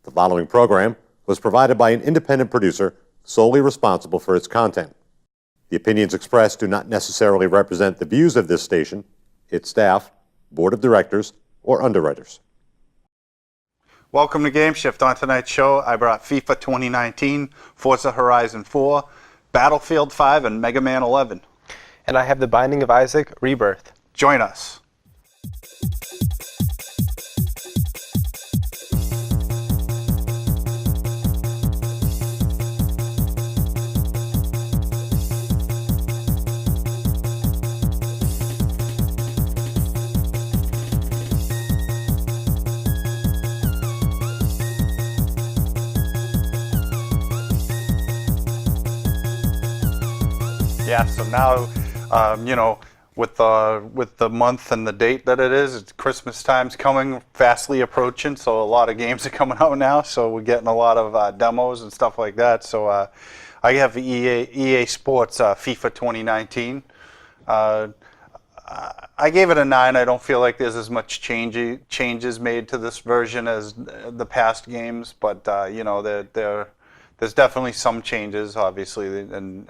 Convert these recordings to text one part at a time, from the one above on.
The following program was provided by an independent producer solely responsible for its content. The opinions expressed do not necessarily represent the views of this station, its staff, board of directors, or underwriters. Welcome to GameShift. On tonight's show, I brought FIFA 2019, Forza Horizon 4, Battlefield 5, and Mega Man 11. And I have The Binding of Isaac Rebirth. Join us. Yeah, so now, with the month and the date that it is, it's Christmas time's coming, fastly approaching, so a lot of games are coming out now, so we're getting a lot of demos and stuff like that. So I have the EA Sports FIFA 2019. I gave it a 9. I don't feel like there's as much changes made to this version as the past games, but there's definitely some changes, obviously, and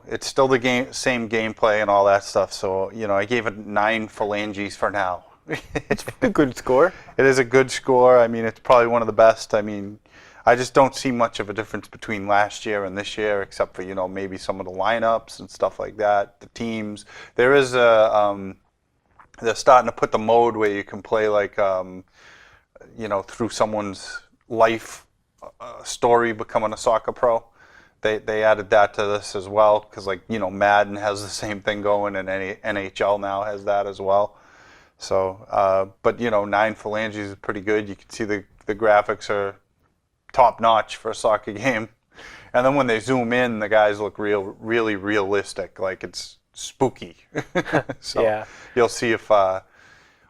it's still the same gameplay and all that stuff. So, I gave it 9 phalanges for now. It's a good score. It is a good score. I mean, it's probably one of the best. I mean, I just don't see much of a difference between last year and this year, except for, maybe some of the lineups and stuff like that, the teams. There is they're starting to put the mode where you can play like, through someone's life story becoming a soccer pro. They added that to this as well because, Madden has the same thing going, and NHL now has that as well. So, but 9 phalanges is pretty good. You can see the graphics are top notch for a soccer game, and then when they zoom in, the guys look really realistic, like it's spooky. So yeah. You'll see if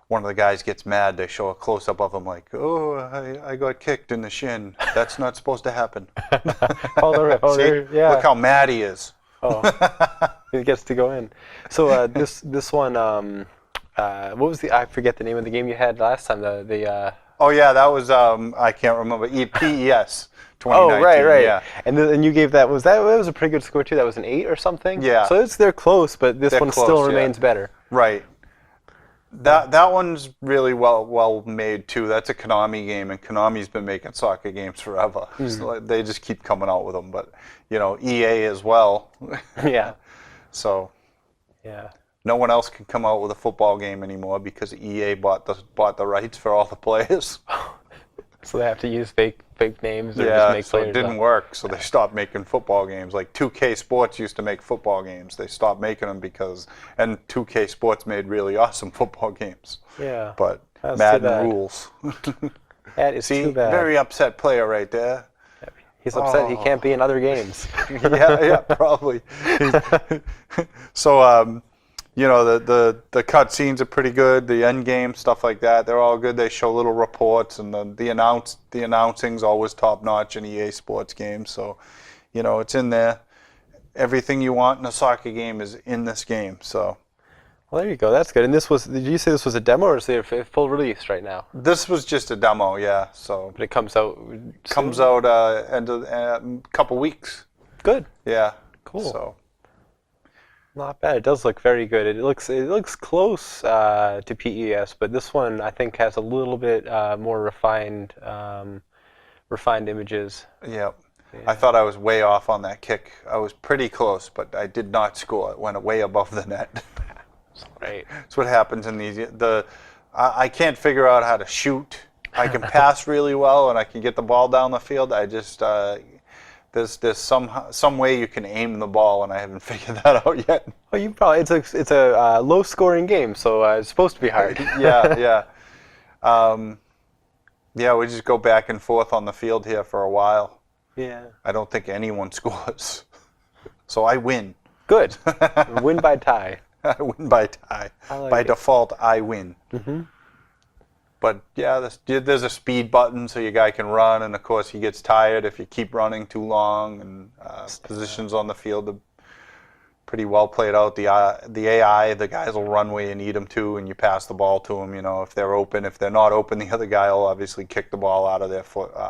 one of the guys gets mad, they show a close-up of him like, oh, I got kicked in the shin. That's not supposed to happen. Yeah. Look how mad he is. Oh, he gets to go in. So this one, what was I forget the name of the game you had last time. Oh yeah, that was I can't remember. PES 2019. Oh right. Yeah. And you gave that was a pretty good score too. That was an 8 or something. Yeah. So they're close, but this one still remains better. Right. That one's really well made too. That's a Konami game, and Konami's been making soccer games forever. Mm-hmm. So they just keep coming out with them. But EA as well. Yeah. So. Yeah. No one else can come out with a football game anymore because EA bought the rights for all the players. So they have to use fake names or just make so players it didn't work. So they stopped making football games. Like 2K Sports used to make football games. They stopped making them and 2K Sports made really awesome football games. Yeah. But Madden rules. That is too bad. Very upset player right there. He's upset he can't be in other games. yeah, probably. So, the cutscenes are pretty good. The end game stuff like that, they're all good. They show little reports, and the announcing's always top notch in EA Sports games. So, it's in there. Everything you want in a soccer game is in this game. So. Well, there you go. That's good. And did you say this was a demo, or is it a full release right now? This was just a demo, yeah. So. But it comes out. Comes out end of a couple weeks. Good. Yeah. Cool. So. Not bad. It does look very good. It looks close to PES, but this one I think has a little bit more refined images. Yep. Yeah. I thought I was way off on that kick. I was pretty close, but I did not score. It went way above the net. Right. That's what happens in these. I can't figure out how to shoot. I can pass really well, and I can get the ball down the field. I just there's some way you can aim the ball, and I haven't figured that out yet. Well, it's a low scoring game, so it's supposed to be hard. Yeah. We just go back and forth on the field here for a while. Yeah. I don't think anyone scores, so I win. Good. Win by tie. I win by tie. By default, I win. Mm-hmm. But yeah, there's a speed button so your guy can run, and of course he gets tired if you keep running too long, and positions on the field are pretty well played out. The AI, the guys will run where you need them to, and you pass the ball to them. You know, if they're open, if they're not open, the other guy will obviously kick the ball out of their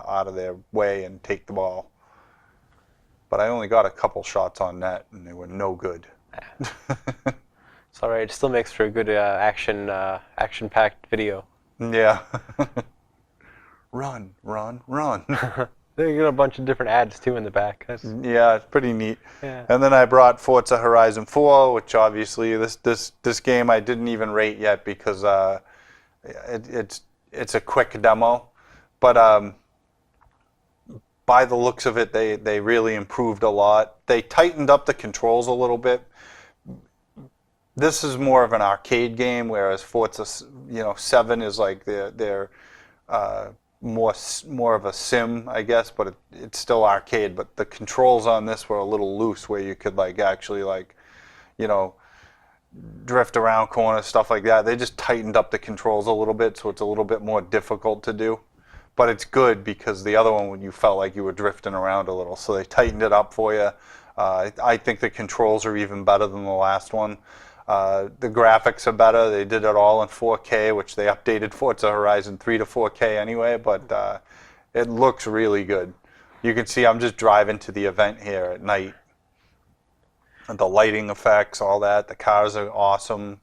out of their way and take the ball. But I only got a couple shots on net, and they were no good. It's all right. It still makes for a good action-packed video. Yeah. Run, run, run. They got a bunch of different ads too in the back. Yeah, it's pretty neat. Yeah. And then I brought Forza Horizon 4, which obviously this game I didn't even rate yet because it's a quick demo, but by the looks of it, they really improved a lot. They tightened up the controls a little bit. This is more of an arcade game, whereas Forza 7 is like their more of a sim, I guess, but it's still arcade. But the controls on this were a little loose, where you could actually drift around corners, stuff like that. They just tightened up the controls a little bit, so it's a little bit more difficult to do. But it's good because the other one, you felt like you were drifting around a little, so they tightened it up for you. I think the controls are even better than the last one. The graphics are better. They did it all in 4K, which they updated Forza Horizon 3 to 4K anyway, but it looks really good. You can see I'm just driving to the event here at night. And the lighting effects, all that. The cars are awesome.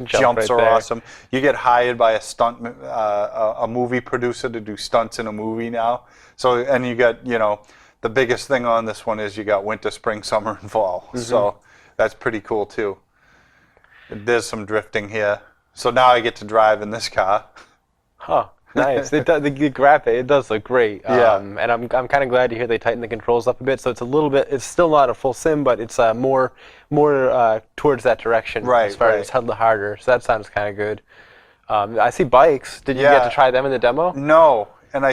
Jumps are awesome. You get hired by a movie producer to do stunts in a movie now. So, and you got, the biggest thing on this one is you got winter, spring, summer, and fall. Mm-hmm. So that's pretty cool too. There's some drifting here. So now I get to drive in this car. Huh. Nice. The graphic, it does look great. Yeah. And I'm kind of glad to hear they tightened the controls up a bit. So it's a little bit. It's still not a full sim, but it's more towards that direction. Right. As far as held harder. So that sounds kind of good. I see bikes. Did you get to try them in the demo? No. And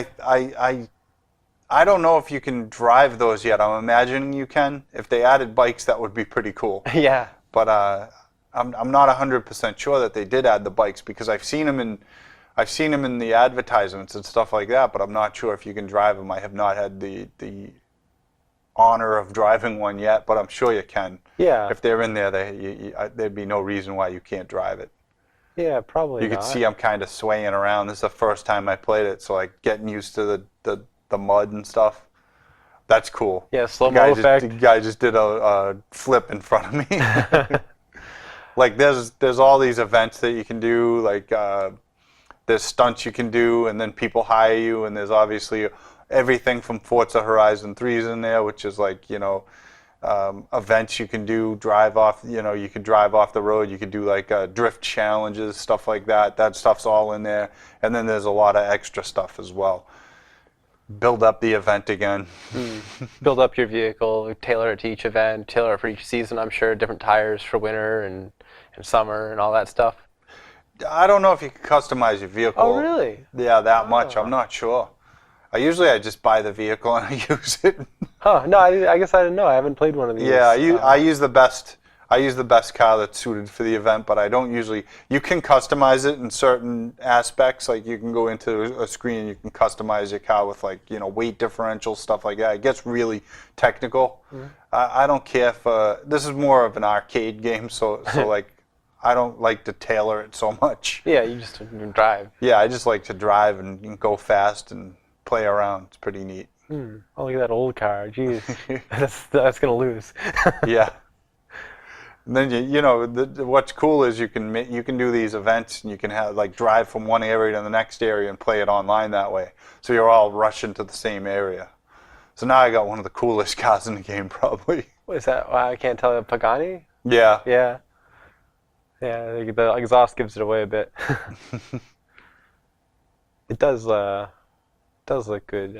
I don't know if you can drive those yet. I'm imagining you can. If they added bikes, that would be pretty cool. Yeah. But I'm not 100% sure that they did add the bikes, because I've seen them in the advertisements and stuff like that, but I'm not sure if you can drive them. I have not had the honor of driving one yet, but I'm sure you can. Yeah. If they're in there, there'd be no reason why you can't drive it. Yeah, probably You can see I'm kind of swaying around. This is the first time I played it, so getting used to the mud and stuff. That's cool. Yeah, slow-mo effect. The guy just did a flip in front of me. There's all these events that you can do, there's stunts you can do, and then people hire you, and there's obviously everything from Forza Horizon 3 is in there, which is events you can do, drive off, you can drive off the road, you could do drift challenges, stuff like that. That stuff's all in there. And then there's a lot of extra stuff as well. Build up the event again. Build up your vehicle, tailor it to each event, tailor it for each season, I'm sure. Different tires for winter and summer and all that stuff. I don't know if you can customize your vehicle. Oh, really? Yeah, that much. I'm not sure. I just buy the vehicle and I use it. Huh? No, I guess I didn't know. I haven't played one of these. Yeah, I use the best. I use the best car that's suited for the event, but I don't usually. You can customize it in certain aspects. Like you can go into a screen and you can customize your car with weight differential, stuff like that. It gets really technical. Mm-hmm. I don't care if this is more of an arcade game, so I don't like to tailor it so much. Yeah, you just drive. Yeah, I just like to drive and go fast and play around. It's pretty neat. Oh, look at that old car. Jeez, that's gonna lose. Yeah. And then what's cool is you can do these events and you can have drive from one area to the next area and play it online that way. So you're all rushing to the same area. So now I got one of the coolest cars in the game, probably. What is that? I can't tell. Pagani? Yeah. Yeah. Yeah, the exhaust gives it away a bit. It does look good.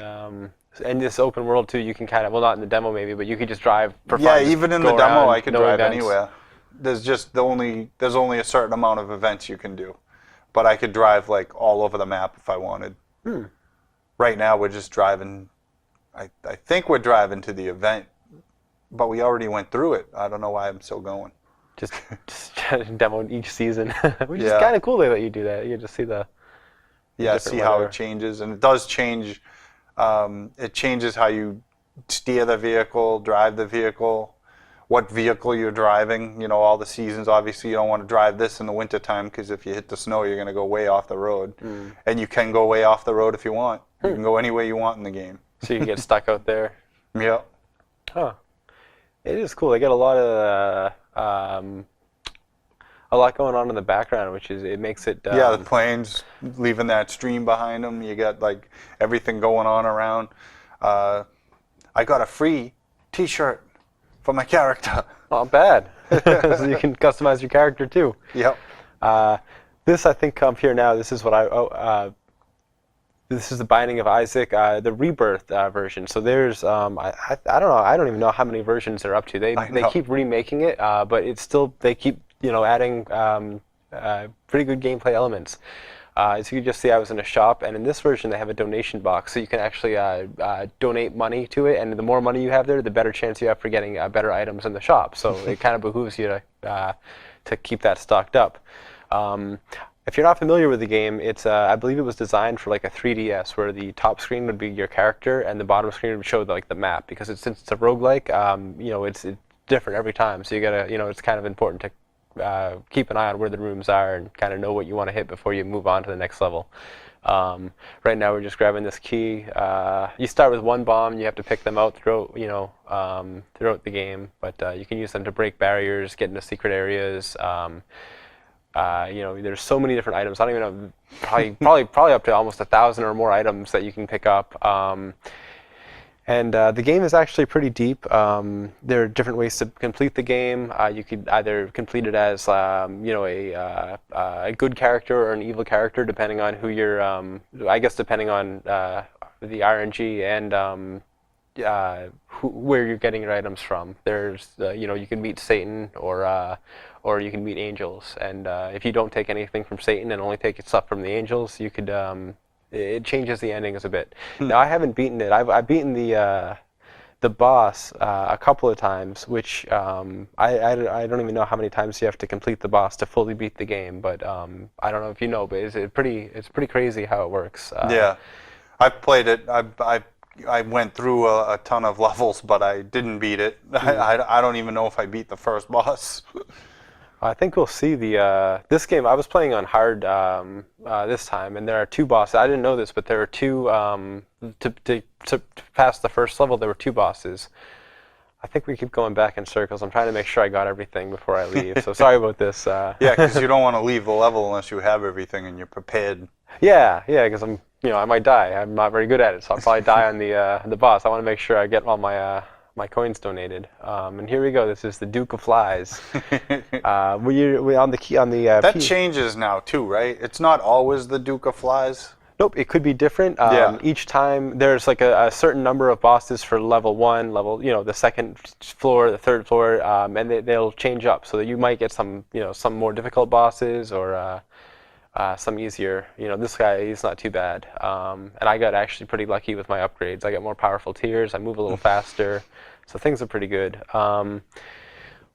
And this open world too, you can kind of, well, not in the demo maybe, but you could just drive for fun. Yeah, even in the demo, I could drive events. anywhere. There's only a certain amount of events you can do, but I could drive all over the map if I wanted. Right now, we're just driving. I think we're driving to the event, but we already went through it. I don't know why I'm still going. Just demo each season, which is kind of cool that you do that. You just see see how it changes, and it does change. It changes how you steer the vehicle, drive the vehicle. what vehicle you're driving. You know, all the seasons. Obviously, you don't want to drive this in the wintertime because if you hit the snow, you're going to go way off the road. And you can go way off the road if you want. You can go any way you want in the game. So you can get stuck out there. Yeah. Huh. It is cool. They got a lot going on in the background, which is it makes it. Yeah, the planes leaving that stream behind them. You got like everything going on around. I got a free T-shirt for my character. Not bad. So you can customize your character too. Yep. This I think up here now. This is what this is the Binding of Isaac, the Rebirth version. So there's I don't know. I don't even know how many versions they're up to. They keep remaking it, but it's still they keep adding pretty good gameplay elements. As you can just see, I was in a shop, and in this version they have a donation box, so you can actually donate money to it, and the more money you have there, the better chance you have for getting better items in the shop. So it kind of behooves you to keep that stocked up. If you're not familiar with the game, it's I believe it was designed for like a 3DS, where the top screen would be your character, and the bottom screen would show the map, because since it's a roguelike, it's different every time. So you gotta, it's kind of important to keep an eye on where the rooms are and kind of know what you want to hit before you move on to the next level. Right now we're just grabbing this key. You start with one bomb, and you have to pick them out throughout the game, but you can use them to break barriers, get into secret areas. There's so many different items. I don't even know, probably up to almost 1,000 or more items that you can pick up. And the game is actually pretty deep. There are different ways to complete the game. You could either complete it as a good character or an evil character, depending on who you're. I guess depending on the RNG and where you're getting your items from. There's you can meet Satan or you can meet angels. And if you don't take anything from Satan and only take stuff from the angels, you could. It changes the endings a bit. Now I haven't beaten it. I've beaten the boss a couple of times, which I don't even know how many times you have to complete the boss to fully beat the game. But I don't know if you know, but it's pretty crazy how it works. Yeah, I've played it. I went through a ton of levels, but I didn't beat it. I don't even know if I beat the first boss. I think we'll see this game. I was playing on hard this time, and there are two bosses. I didn't know this, but there are two. To pass the first level, there were two bosses. I think we keep going back in circles. I'm trying to make sure I got everything before I leave. So sorry about this. Yeah, because you don't want to leave the level unless you have everything and you're prepared. Yeah, because I'm. I might die. I'm not very good at it, so I'll probably die on the boss. I want to make sure I get all my coins donated. And here we go. This is the Duke of Flies. We on the key on the. That changes now too, right? It's not always the Duke of Flies. Nope, it could be different. Each time there's like a certain number of bosses for level 1, the second floor, the third floor, and they'll change up. So that you might get some more difficult bosses or some easier. This guy, he's not too bad. And I got actually pretty lucky with my upgrades. I got more powerful tiers. I move a little faster. So things are pretty good.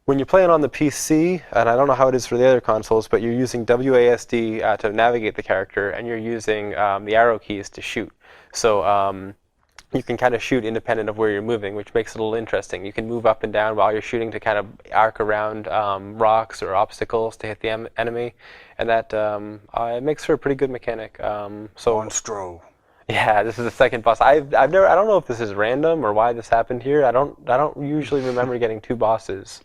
When you're playing on the PC, and I don't know how it is for the other consoles, but you're using WASD to navigate the character, and you're using the arrow keys to shoot. So you can kind of shoot independent of where you're moving, which makes it a little interesting. You can move up and down while you're shooting to kind of arc around rocks or obstacles to hit the enemy, and that it makes for a pretty good mechanic. Monstro. Yeah, this is the second boss. I don't know if this is random or why this happened here. I don't usually remember getting two bosses.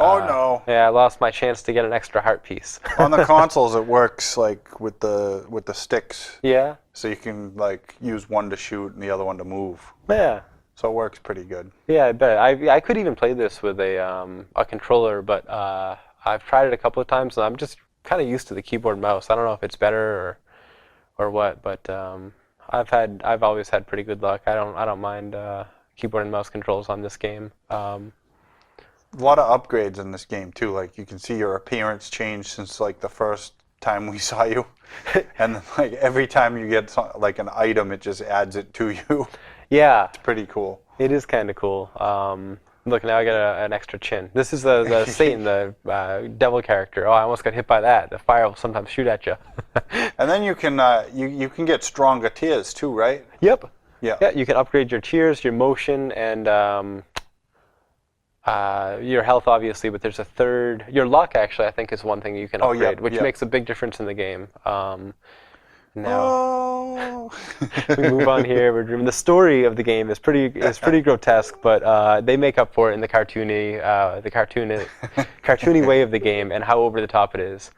Oh no! Yeah, I lost my chance to get an extra heart piece. On the consoles, it works like with the sticks. Yeah. So you can like use one to shoot and the other one to move. Yeah. So it works pretty good. Yeah, I bet. I could even play this with a controller, but I've tried it a couple of times, and I'm just kind of used to the keyboard and mouse. I don't know if it's better or what, but I've always had pretty good luck. I don't mind keyboard and mouse controls on this game. A lot of upgrades in this game too. Like you can see your appearance change since like the first time we saw you, and then, like every time you get like an item, it just adds it to you. Yeah, it's pretty cool. It is kind of cool. Look, now I got an extra chin. This is the Satan, the devil character. Oh, I almost got hit by that. The fire will sometimes shoot at you. And then you can you can get stronger tiers too, right? Yep. Yeah. Yeah, you can upgrade your tiers, your motion, and Your health, obviously, but there's a third. Your luck, actually, I think, is one thing you can Oh, yeah, upgrade, which yeah. makes a big difference in the game. Now Oh. we move on here. The story of the game is pretty grotesque, but they make up for it in the cartoony way of the game and how over the top it is.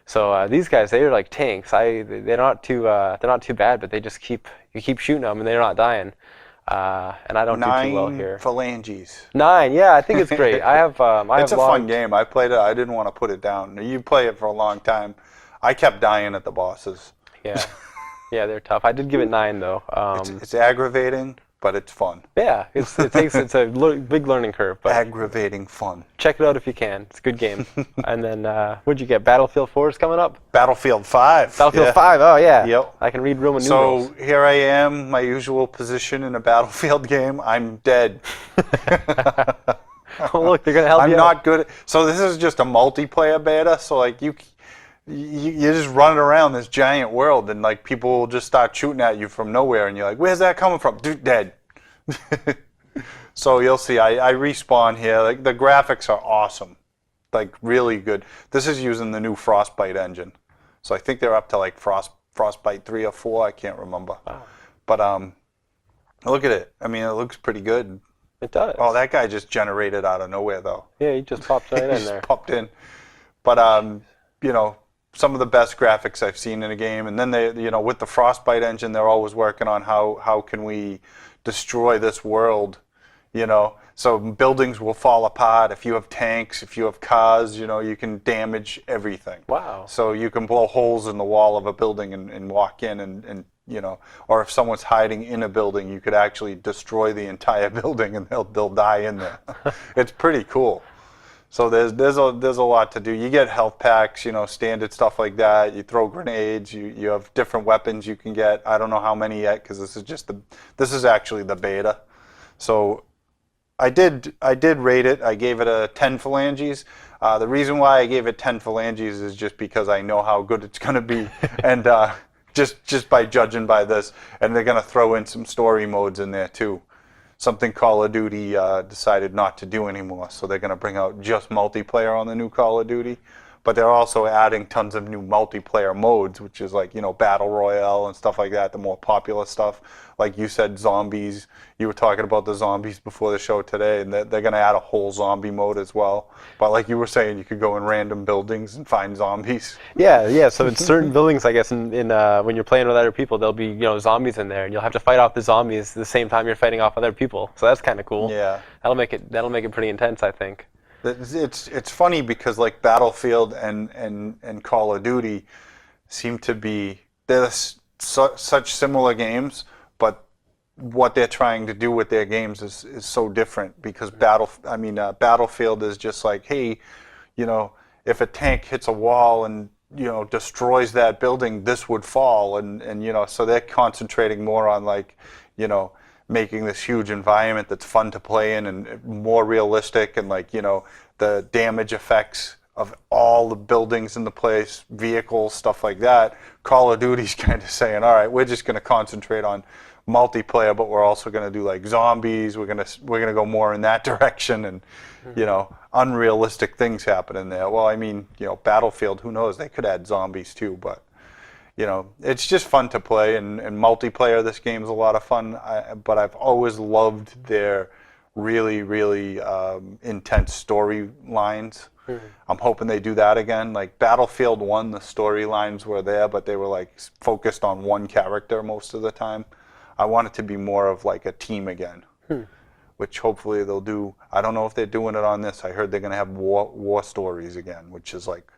So these guys, they're like tanks. They're not too bad, but you keep shooting them and they're not dying. And I don't do too well 9 here. phalanges. 9, yeah, I think it's great. It's a fun game. I played it. I didn't want to put it down. You play it for a long time. I kept dying at the bosses. Yeah, yeah, they're tough. I did give it 9 though. It's aggravating, but it's fun. Yeah, it's a big learning curve. But Aggravating fun. check it out if you can. It's a good game. And then what'd you get? Battlefield 4 is coming up. Battlefield 5. Battlefield yeah. 5. Oh yeah. Yep. I can read Roman numerals. So here I am, my usual position in a Battlefield game. I'm dead. Oh look, they're gonna help I'm you not out. good. So this is just a multiplayer beta. So like you're just running around this giant world, and like people will just start shooting at you from nowhere, and you're like, "Where's that coming from?" Dude, dead. So you'll see. I respawn here. Like the graphics are awesome, like really good. This is using the new Frostbite engine, so I think they're up to like Frostbite 3 or 4. I can't remember. Wow. But look at it. I mean, it looks pretty good. It does. Oh, that guy just generated out of nowhere, though. Yeah, he just popped right He in just there. popped in. But you know, some of the best graphics I've seen in a game. And then they, with the Frostbite engine, they're always working on how can we destroy this world. So buildings will fall apart. If you have tanks, if you have cars, you can damage everything. Wow. So you can blow holes in the wall of a building and walk in and or if someone's hiding in a building, you could actually destroy the entire building and they'll die in there. It's pretty cool. So there's a lot to do. You get health packs, standard stuff like that. You throw grenades. You have different weapons you can get. I don't know how many yet because this is actually the beta. So I did rate it. I gave it a 10 phalanges. The reason why I gave it 10 phalanges is just because I know how good it's going to be, and just by judging by this. And they're going to throw in some story modes in there too. Something Call of Duty decided not to do anymore. So they're going to bring out just multiplayer on the new Call of Duty. But they're also adding tons of new multiplayer modes, which is like, Battle Royale and stuff like that, the more popular stuff. Like you said, zombies. You were talking about the zombies before the show today, and they're going to add a whole zombie mode as well. But like you were saying, you could go in random buildings and find zombies. Yeah. So in certain buildings, I guess, in when you're playing with other people, there'll be zombies in there, and you'll have to fight off the zombies at the same time you're fighting off other people. So that's kind of cool. Yeah. That'll make it pretty intense, I think. It's funny because like Battlefield and Call of Duty seem to be they're such similar games, but what they're trying to do with their games is so different because Battlefield is just like, hey, if a tank hits a wall and destroys that building, this would fall, and so they're concentrating more on like making this huge environment that's fun to play in and more realistic, and like the damage effects of all the buildings in the place, vehicles, stuff like that. Call of Duty's kind of saying, all right, we're just going to concentrate on multiplayer, but we're also going to do like zombies. We're gonna go more in that direction, and unrealistic things happen in there. Well, I mean, Battlefield, who knows? They could add zombies too, but it's just fun to play, and multiplayer. This game's a lot of fun, but I've always loved their really, really intense storylines. I'm hoping they do that again. Like Battlefield 1, the storylines were there, but they were like focused on one character most of the time. I want it to be more of like a team again, which hopefully they'll do. I don't know if they're doing it on this. I heard they're going to have war stories again, which is like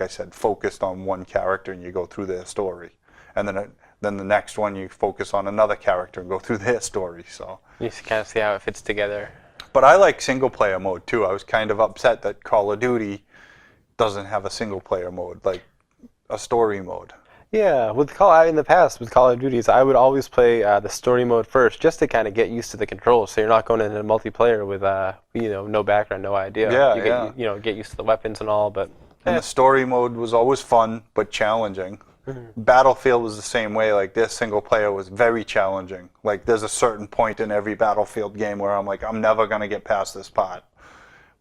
I said, focused on one character and you go through their story. And then the next one you focus on another character and go through their story. So You kind of see how it fits together. But I like single player mode too. I was kind of upset that Call of Duty doesn't have a single player mode, like a story mode. Yeah, in the past with Call of Duties, I would always play the story mode first, just to kind of get used to the controls. So you're not going into multiplayer with no background, no idea. Yeah, Get used to the weapons and all, but. And the story mode was always fun but challenging. Battlefield was the same way. Like their single player was very challenging. Like there's a certain point in every Battlefield game where I'm like, I'm never gonna get past this part.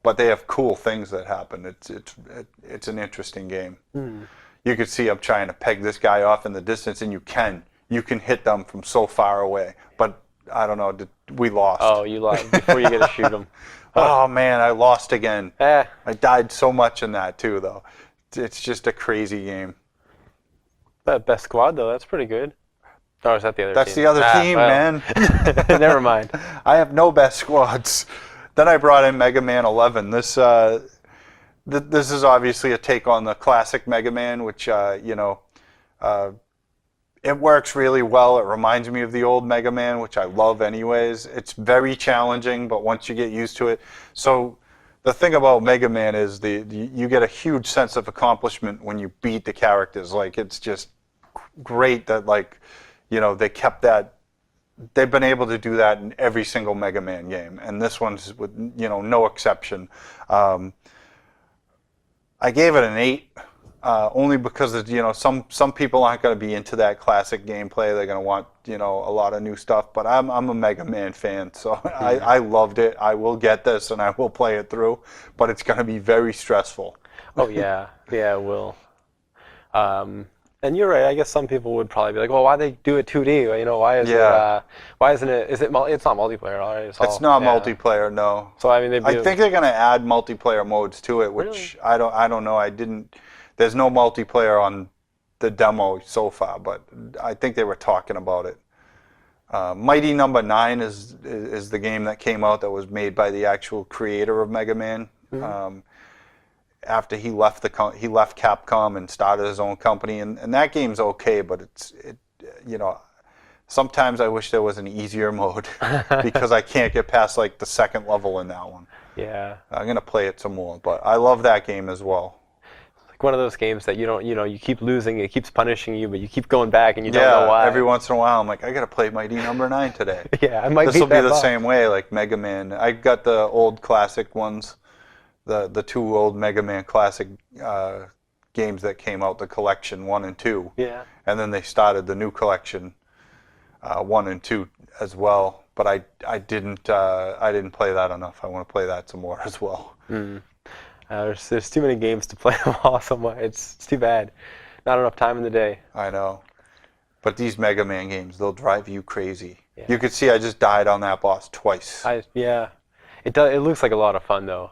but they have cool things that happen. It's an interesting game. You could see I'm trying to peg this guy off in the distance, and you can hit them from so far away. But I don't know, we lost. Oh, you lost before you get to shoot them. Oh man, I lost again. Eh. I died so much in that too, though. It's just a crazy game. That best squad though, that's pretty good. Oh, is that the other That's team? the other team, well. man. Never mind. I have no best squads. Then I brought in Mega Man 11. This is obviously a take on the classic Mega Man, which it works really well. It reminds me of the old Mega Man, which I love anyways. It's very challenging, but once you get used to it. So the thing about Mega Man is you get a huge sense of accomplishment when you beat the characters. Like, it's just great that, like, they kept that. They've been able to do that in every single Mega Man game, and this one's with no exception. I gave it an 8. Only because some people aren't going to be into that classic gameplay. They're going to want a lot of new stuff. But I'm a Mega Man fan, so I loved it. I will get this and I will play it through, but it's going to be very stressful. Oh yeah, yeah, it will. And you're right. I guess some people would probably be like, "Well, why they do it 2D? Why is it? Why isn't it? Is it? It's not multiplayer, right? It's not multiplayer, no. So I mean, I think they're going to add multiplayer modes to it, which really? I don't know. There's no multiplayer on the demo so far, but I think they were talking about it. Mighty Number 9 is the game that came out that was made by the actual creator of Mega Man. Mm-hmm. After he left Capcom and started his own company, and that game's okay, but sometimes I wish there was an easier mode because I can't get past like the second level in that one. Yeah. I'm gonna play it some more, but I love that game as well. One of those games that you keep losing, it keeps punishing you, but you keep going back and you don't know why. Every once in a while I'm like, I gotta play Mighty Number 9 today. Yeah, I might This will be the boss. same way, like Mega Man. I got the old classic ones, the 2 old Mega Man classic games that came out, the collection 1 and 2. Yeah. And then they started the new collection 1 and 2 as well. But I didn't play that enough. I want to play that some more as well. Mm. There's too many games to play them all. It's too bad. Not enough time in the day. I know. But these Mega Man games, they'll drive you crazy. Yeah. You could see I just died on that boss twice. It looks like a lot of fun though.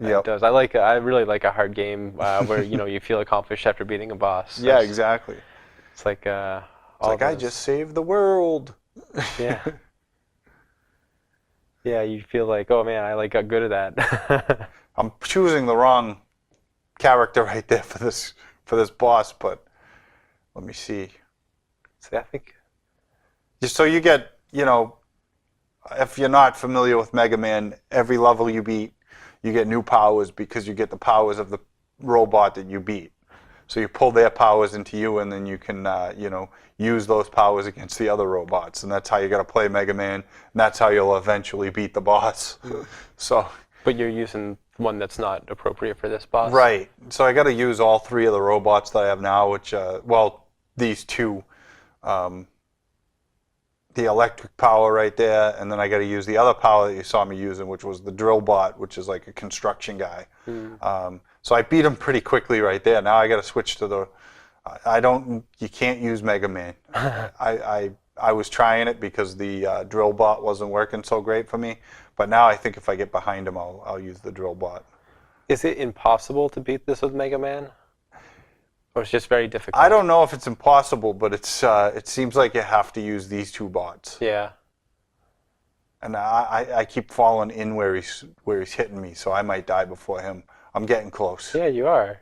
It does. I really like a hard game where you feel accomplished after beating a boss. Yeah, exactly. It's like I just saved the world. Yeah. Yeah, you feel like, oh man, I got good at that. I'm choosing the wrong character right there for this boss, but let me see. See, I think Just so you get, if you're not familiar with Mega Man, every level you beat, you get new powers because you get the powers of the robot that you beat. So you pull their powers into you, and then you can, use those powers against the other robots, and that's how you got to play Mega Man, and that's how you'll eventually beat the boss. So. But you're using one that's not appropriate for this boss. Right. So I got to use all 3 of the robots that I have now, which, these 2. The electric power right there, and then I got to use the other power that you saw me using, which was the drill bot, which is like a construction guy. So I beat him pretty quickly right there. Now I got to switch to the. You can't use Mega Man. I was trying it because the drill bot wasn't working so great for me, but now I think if I get behind him, I'll use the drill bot. Is it impossible to beat this with Mega Man? Or it's just very difficult? I don't know if it's impossible, but it seems like you have to use these 2 bots. Yeah. And I keep falling in where he's hitting me, so I might die before him. I'm getting close. Yeah, you are.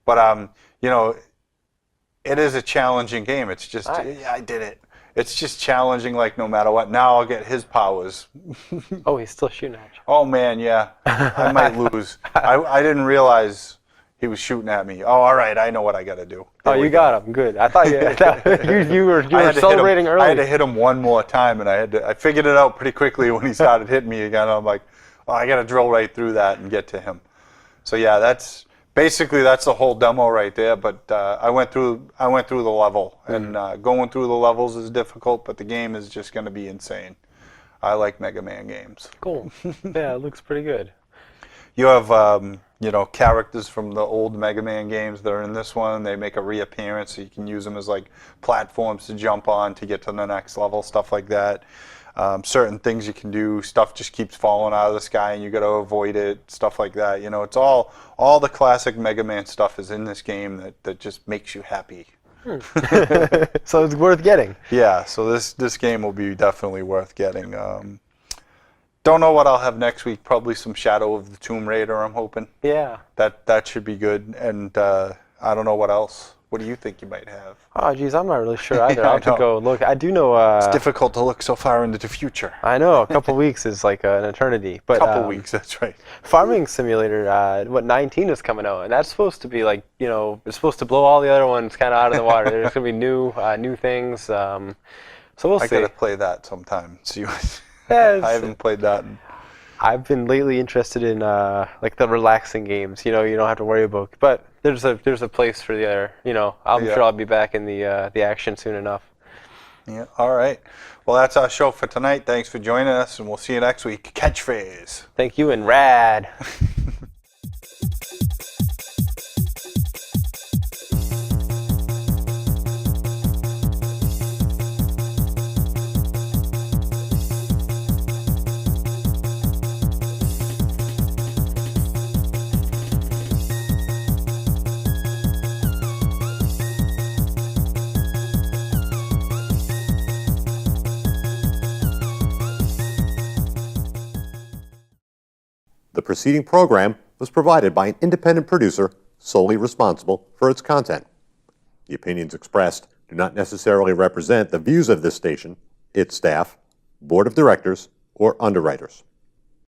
But it is a challenging game. It's just I did it. It's just challenging, like no matter what. Now I'll get his powers. Oh, he's still shooting at you. Oh man, yeah. I might lose. I didn't realize he was shooting at me. Oh, all right. I know what I got to do. Oh, you got him. Good. I thought you were celebrating early. I had to hit him one more time, and I figured it out pretty quickly when he started hitting me again. I'm like, oh, I got to drill right through that and get to him. So yeah, that's the whole demo right there. But I went through the level, and going through the levels is difficult, but the game is just going to be insane. I like Mega Man games. Cool. Yeah, it looks pretty good. You have, you know, characters from the old Mega Man games that are in this one. They make a reappearance, so you can use them as like platforms to jump on to get to the next level, stuff like that. Certain things you can do, stuff just keeps falling out of the sky and you got to avoid it, stuff like that. You know, it's all the classic Mega Man stuff is in this game that just makes you happy. So it's worth getting. Yeah, so this game will be definitely worth getting. Don't know what I'll have next week. Probably some Shadow of the Tomb Raider, I'm hoping. Yeah. That should be good. And I don't know what else. What do you think you might have? Oh, geez, I'm not really sure either. Yeah, I'll I have to know. go look. I do know. It's difficult to look so far into the future. I know a couple weeks is like an eternity, but Couple weeks, that's right. Farming Simulator, 19 is coming out, and that's supposed to be like, you know, it's supposed to blow all the other ones kind of out of the water. There's gonna be new things. So we'll I see. gotta play that sometime. See what Yeah, I haven't played that. I've been lately interested in like the relaxing games. You know, you don't have to worry about. But there's a place for the other. You know, I'm Yeah. sure I'll be back in the action soon enough. Yeah. All right. Well, that's our show for tonight. Thanks for joining us, and we'll see you next week. Catchphrase. Thank you, and rad. The preceding program was provided by an independent producer solely responsible for its content. The opinions expressed do not necessarily represent the views of this station, its staff, board of directors, or underwriters.